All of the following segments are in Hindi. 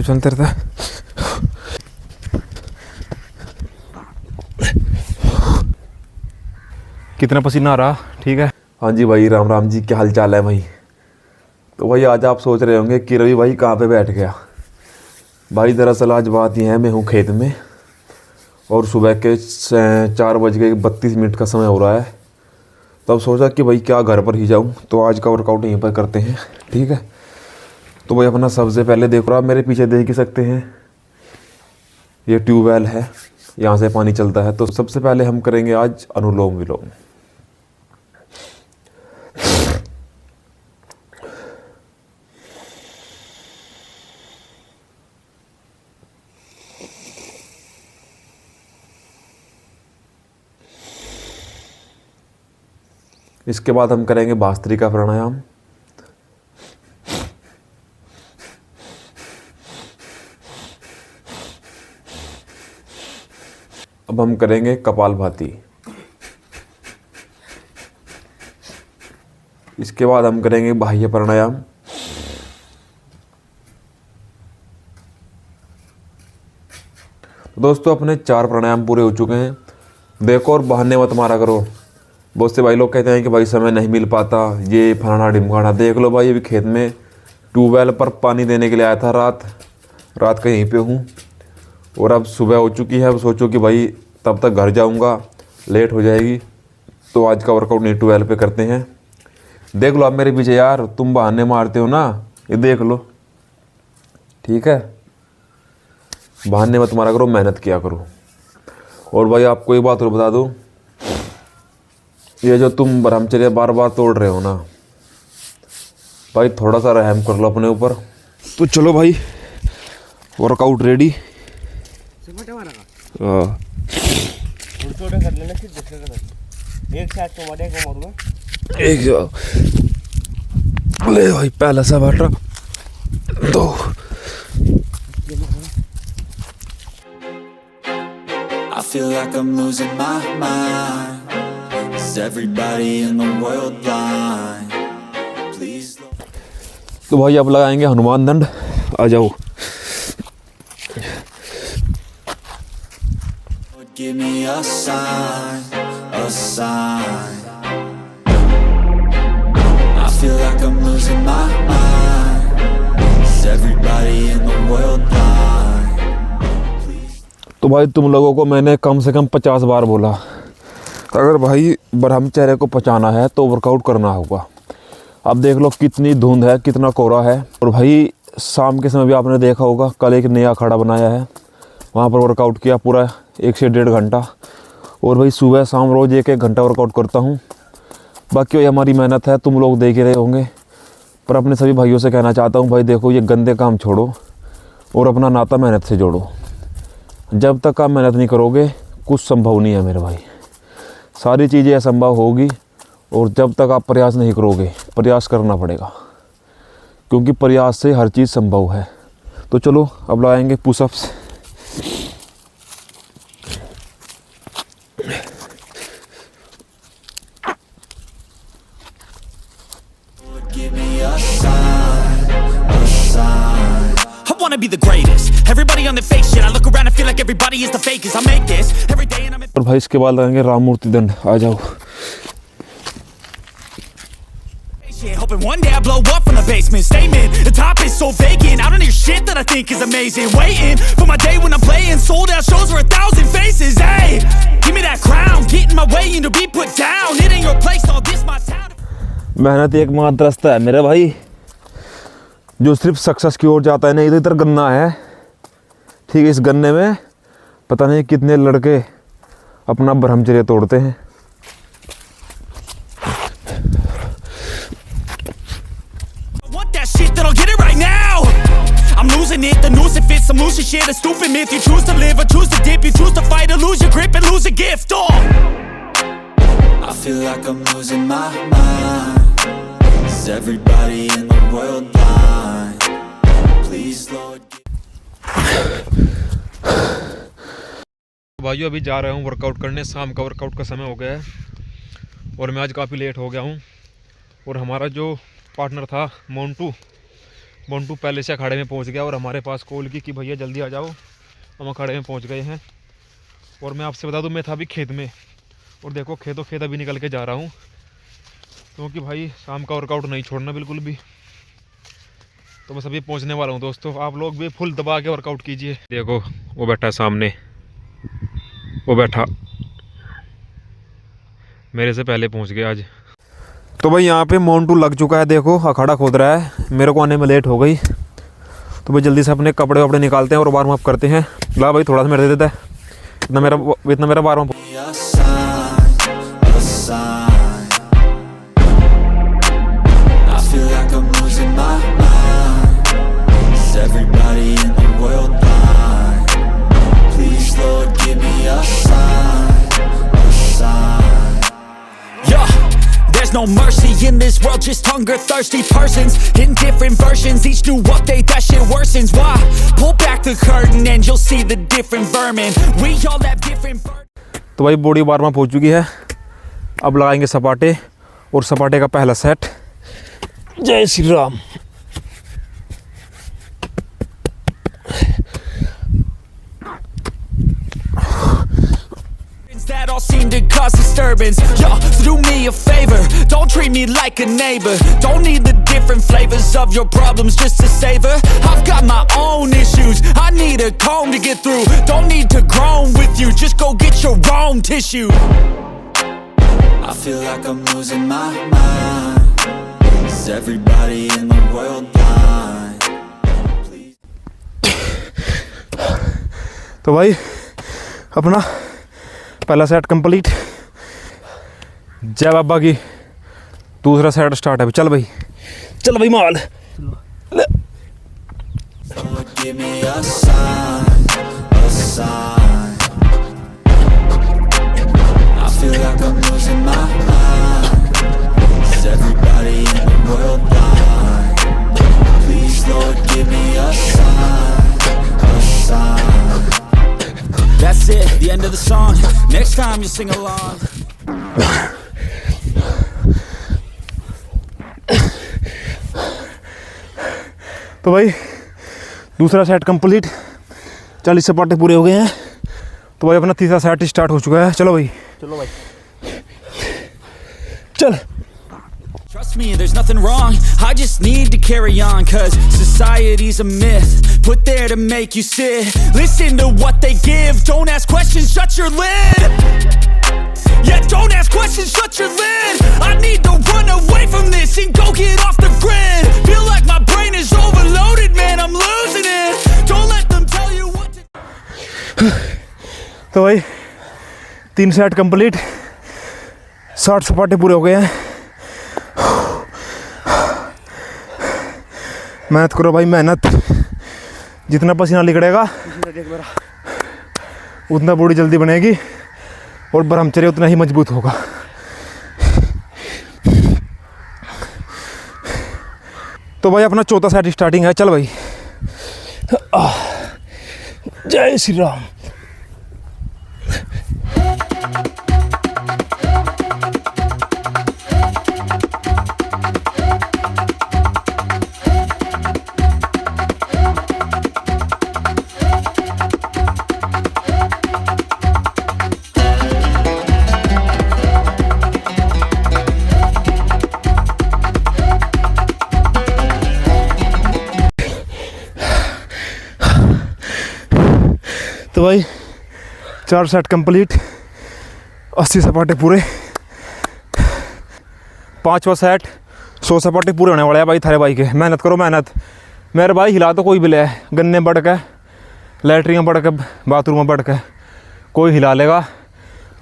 चलते रहता। कितना पसीना आ रहा। ठीक है। हाँ जी भाई, राम राम जी, क्या हाल चाल है भाई। तो भाई आज आप सोच रहे होंगे कि रवि भाई कहाँ पे बैठ गया। भाई दरअसल आज बात यह है, मैं हूँ खेत में और सुबह के 4:32 का समय हो रहा है। तब सोचा कि भाई क्या घर पर ही जाऊँ, तो आज का वर्कआउट यहीं पर करते हैं। ठीक है। तो भाई अपना सबसे पहले देखो, आप मेरे पीछे देख ही सकते हैं, ये ट्यूबवेल है, यहाँ से पानी चलता है। तो सबसे पहले हम करेंगे आज अनुलोम विलोम। इसके बाद हम करेंगे भास्त्रिका प्राणायाम। अब हम करेंगे कपालभाति। इसके बाद हम करेंगे बाह्य प्राणायाम। दोस्तों अपने 4 प्राणायाम पूरे हो चुके हैं। देखो और बहाने मत मारा करो। बहुत से भाई लोग कहते हैं कि भाई समय नहीं मिल पाता, ये फलाना ढिमकाना। देख लो भाई, अभी खेत में ट्यूबवेल पर पानी देने के लिए आया था। रात का यहीं पे हूँ और अब सुबह हो चुकी है। अब सोचो कि भाई तब तक घर जाऊँगा, लेट हो जाएगी। तो आज का वर्कआउट नहीं ट्यूबवेल पे करते हैं। देख लो आप मेरे पीछे यार, तुम बहाने मारते हो ना, ये देख लो। ठीक है, बहाने मत मारा करो, मेहनत किया करो। और भाई आपको एक बात और बता दूँ, ये जो तुम ब्रह्मचर्य बार बार तोड़ रहे हो ना भाई, थोड़ा सा रहम कर लो अपने ऊपर। तो चलो भाई, वर्कआउट रेडी। एक ले भाई, पहला सा बाटा दो। I feel like I'm losing my mind. Is everybody in the world blind? Please. तो भाई अब लगाएंगे हनुमान दंड। आ जाओ। Give me a sign, a sign. I feel like I'm losing my mind. Is everybody in the world blind? तो भाई तुम लोगों को मैंने कम से कम 50 बार बोला, अगर भाई ब्रह्मचर्य को पचाना है तो वर्कआउट करना होगा। अब देख लो कितनी धुंध है, कितना कोहरा है। और भाई शाम के समय भी आपने देखा होगा, कल एक नया अखाड़ा बनाया है, वहाँ पर वर्कआउट किया पूरा 1 से 1.5 घंटा। और भाई सुबह शाम रोज़ 1-1 घंटा वर्कआउट करता हूँ। बाकी वही हमारी मेहनत है, तुम लोग देख ही रहे होंगे। पर अपने सभी भाइयों से कहना चाहता हूँ, भाई देखो ये गंदे काम छोड़ो और अपना नाता मेहनत से जोड़ो। जब तक आप मेहनत नहीं करोगे कुछ संभव नहीं है मेरे भाई। सारी चीज़ें असंभव होगी और जब तक आप प्रयास नहीं करोगे, प्रयास करना पड़ेगा, क्योंकि प्रयास से हर चीज़ संभव है। तो चलो अब लगाएंगे pushups. Give me a sign, a sign. I wanna be the greatest. Everybody on the fake shit. I look around and feel like everybody is the fakest. I make this every day and I'm और भाई इसके बाद लगाएंगे राम मूर्ति दंड। आ जाओ। hoping one day I blow up from the basement. Statement, the top is so vacant. I don't hear shit that I think is amazing. Waiting for my day when I'm playing sold out shows for 1,000 faces. Hey, give me that crown, get in my way and to be put down. It ain't your place, all this my town. मेहनत एकमात्र रास्ता है मेरे भाई, जो सिर्फ सक्सेस की ओर जाता है। नहीं तो इधर गन्ना है। ठीक है, इस गन्ने में पता नहीं कितने लड़के अपना ब्रह्मचर्य तोड़ते हैं। Want that shit, then I'll get it right now. I'm losing it, the noose it fits, I'm losing shit, a stupid myth. You choose to live or choose to dip, you choose to fight or lose your grip and lose a gift. Oh, I feel like I'm losing my mind. Is everybody in the world blind? Please Lord. भाइयों अभी जा रहा हूँ वर्कआउट करने। शाम का वर्कआउट का समय हो गया है और मैं आज काफ़ी लेट हो गया हूँ। और हमारा जो पार्टनर था मोंटू, मोंटू पहले से अखाड़े में पहुंच गया और हमारे पास कॉल की कि भैया जल्दी आ जाओ, हम अखाड़े में पहुंच गए हैं। और मैं आपसे बता दूं, मैं था अभी खेत में, और देखो खेत अभी निकल के जा रहा हूँ, क्योंकि भाई शाम का वर्कआउट नहीं छोड़ना बिल्कुल भी। तो बस अभी पहुँचने वाला हूँ दोस्तों, आप लोग भी फुल दबा के वर्कआउट कीजिए। देखो वो बैठा है सामने, वो बैठा मेरे से पहले पहुँच गया आज। तो भाई यहाँ पे मोंटू लग चुका है, देखो अखाड़ा खोद रहा है, मेरे को आने में लेट हो गई। तो भाई जल्दी से अपने कपड़े वपड़े निकालते हैं और वार्म अप करते हैं। ला भाई थोड़ा सा मेरे दे देता है, इतना मेरा warm up. A sign. I feel like I'm losing my mind. Is everybody in the world blind? Please Lord give me a sign, a sign. Yeah, there's no mercy in this world, just hunger-thirsty persons in different versions. Each new update, that shit worsens. Why? Pull back the curtain and you'll see the different vermin. We all have different burdens. तो भाई बॉडी वार्म अप हो चुकी है, अब लगाएंगे सपाटे, और सपाटे का पहला सेट। जय Shri Ram. That all seem to cause disturbance. Yo, so do me a favor, don't treat me like a neighbor. Don't need the different flavors of your problems just to savor. I've got my own issues, I need a comb to get through. Don't need to groan with you, just go get your own tissue. I feel like I'm losing my mind. Is everybody in the world blind? तो भाई अपना पहला सेट कंप्लीट, जय बाबा की। दूसरा सेट स्टार्ट है, चल भाई माल। Lord, give me a sign, a sign. I feel like I'm losing my mind. Is everybody in the world blind? Please Lord, give me a sign, a sign. That's it, the end of the song. Next time you sing along. तो भाई दूसरा सेट कंप्लीट, 40 सपाटे पूरे हो गए हैं। तो भाई अपना तीसरा सेट स्टार्ट हो चुका है, चलो भाई चल। Trust me, there's nothing wrong, I just need to carry on. Cause society's a myth, put there to make you sit. Listen to what they give, don't ask questions, shut your lid. Yeah, don't ask questions, shut your lid. I need to run away from this and go get off the grid. Feel like my brain is overloaded, man, I'm losing it. Don't let them tell you what to. तो भाई 3 सेट कंप्लीट, 60 सपाटे पूरे हो गए हैं। मेहनत करो भाई, मेहनत, जितना पसीना निकलेगा उतना बॉडी जल्दी बनेगी और ब्रह्मचर्य उतना ही मजबूत होगा। तो भाई अपना चौथा सेट स्टार्टिंग है, चल भाई। जय श्री राम। तो भाई 4 सेट कंप्लीट, 80 सपाटे पूरे। 5वां सेट 100 सपाटे पूरे होने वाले हैं भाई थारे भाई के। मेहनत करो मेहनत, मेरे भाई हिला तो कोई भी ले, गन्ने बढ़ के, लैटरिन बढ़ के, बाथरूम बढ़ के कोई हिला लेगा,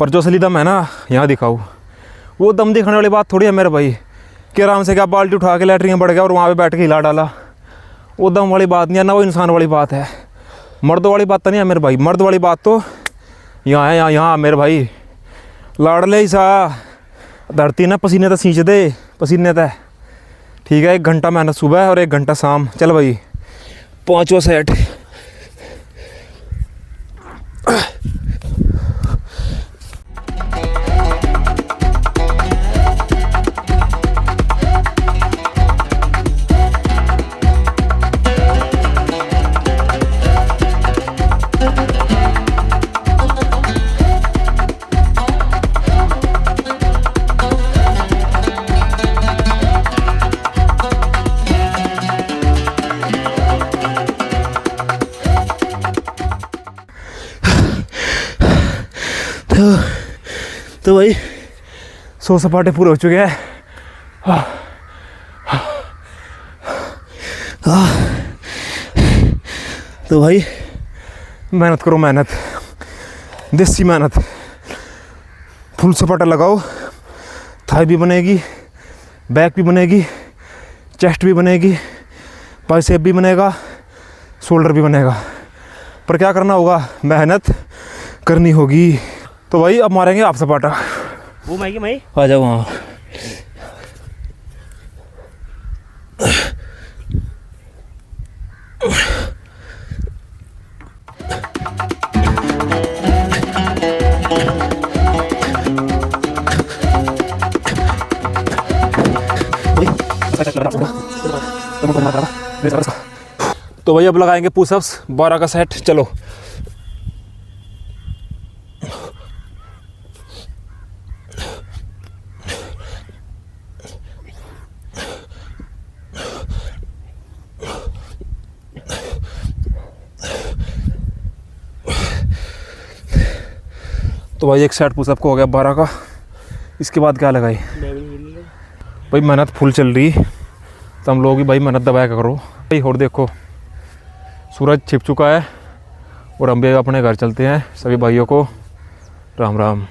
पर जो असली दम है ना यहाँ दिखाओ। वो दम दिखाने वाली बात थोड़ी है मेरे भाई कि आराम से क्या बाल्टी उठा के लैटरिन बढ़ गया और वहाँ पे बैठ के हिला डाला। वो दम वाली बात नहीं है ना, वो इंसान वाली बात है, मर्द वाली बात तो नहीं है मेरे भाई। मर्द वाली बात तो यहाँ है, यहाँ मेरे भाई। लाड़ले ही सा धरती ना पसीने तो सींच दे, पसीने तो ठीक है। 1 घंटा मेहनत सुबह और 1 घंटा शाम। चल भाई 5वां सेट। तो भाई 100 सपाटे पूरे हो चुके हैं। तो भाई मेहनत करो, मेहनत, देसी मेहनत, फुल सपाटा लगाओ, थाई भी बनेगी, बैक भी बनेगी, चेस्ट भी बनेगी, बाइसेप भी बनेगा, शोल्डर भी बनेगा। पर क्या करना होगा, मेहनत करनी होगी। तो भाई अब मारेंगे आप सपाटा। वो मैं आ जाओ वहाँ। तो भाई अब लगाएंगे पुशअप्स 12 का सेट। चलो तो भाई एक सेट पुशअप को हो गया 12 का। इसके बाद क्या लगाई भाई, मेहनत फुल चल रही, तो हम लोग भी भाई मेहनत दबाया करो भाई। और देखो सूरज छिप चुका है और हम भी अपने घर चलते हैं। सभी भाइयों को राम राम।